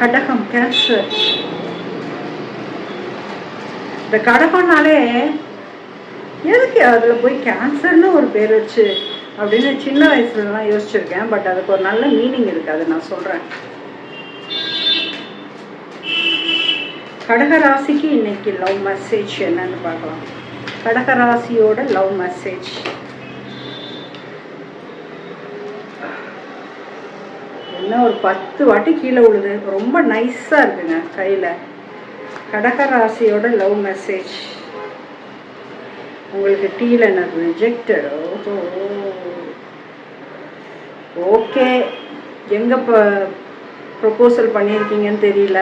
கடகம் கேன்சர். இந்த கடகம்னாலே எதுக்கு அதில் போய் கேன்சர்னு ஒரு பேர் வச்சு அப்படின்னு சின்ன வயசுலலாம் யோசிச்சிருக்கேன். பட் அதுக்கு ஒரு நல்ல மீனிங் இருக்குது, அதை நான் சொல்கிறேன். கடகராசிக்கு இன்னைக்கு லவ் மெசேஜ் என்னன்னு பார்க்கலாம். கடகராசியோட லவ் மெசேஜ். என்ன ஒரு 10 வாட்டி கீழே விழுது, ரொம்ப நைஸாக இருக்குங்க கையில். கடகராசியோட லவ் மெசேஜ் உங்களுக்கு டீல என்ன ரிஜெக்டட். ஓஹோ, ஓகே. எங்கே இப்போ ப்ரொபோசல் பண்ணியிருக்கீங்கன்னு தெரியல,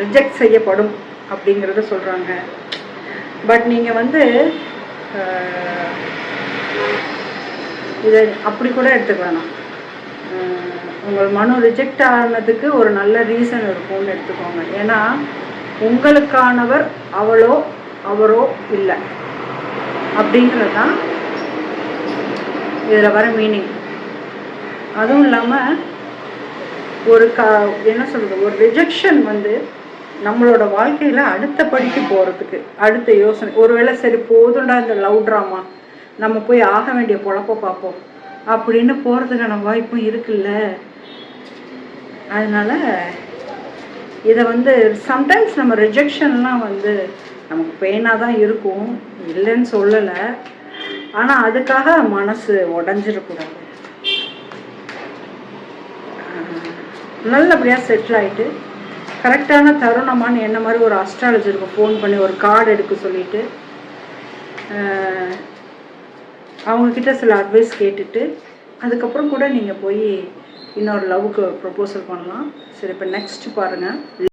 ரிஜெக்ட் செய்யப்படும் அப்படிங்கிறத சொல்கிறாங்க. பட் நீங்கள் வந்து இதை அப்படி கூட எடுத்துக்கலாம். உங்கள் மனு ரிஜெக்ட் ஆனதுக்கு ஒரு நல்ல ரீசன் இருக்கும்னு எடுத்துக்கோங்க. ஏன்னா உங்களுக்கானவர் அவளோ அவரோ இல்லை அப்படிங்கிறது தான் இதில் வர மீனிங். அதுவும் இல்லாமல் ஒரு என்ன சொல்கிறது, ஒரு ரிஜெக்ஷன் வந்து நம்மளோட வாழ்க்கையில் அடுத்த படிக்கு போகிறதுக்கு அடுத்த யோசனை. ஒருவேளை சரி போதுண்டா இந்த லவ் ட்ராமா, நம்ம போய் ஆக வேண்டிய பொழப்ப பார்ப்போம் அப்படின்னு போகிறதுக்கான வாய்ப்பும் இருக்குல்ல. அதனால் இதை வந்து சம்டைம்ஸ் நம்ம ரிஜெக்ஷன்லாம் வந்து நமக்கு பெயினாக தான் இருக்கும், இல்லைன்னு சொல்லலை. ஆனால் அதுக்காக மனசு உடஞ்சிடக்கூடாது. நல்லபடியாக செட்டில் ஆகிட்டு கரெக்டான தருணமானு என்ன மாதிரி ஒரு அஸ்ட்ராலஜருக்கு ஃபோன் பண்ணி ஒரு கார்டு எடுக்க சொல்லிவிட்டு அவங்கக்கிட்ட சில அட்வைஸ் கேட்டுட்டு அதுக்கப்புறம் கூட நீங்கள் போய் இன்னொரு லவ்வுக்கு ப்ரொபோசல் பண்ணலாம். சரி, இப்போ நெக்ஸ்ட் பாருங்கள்.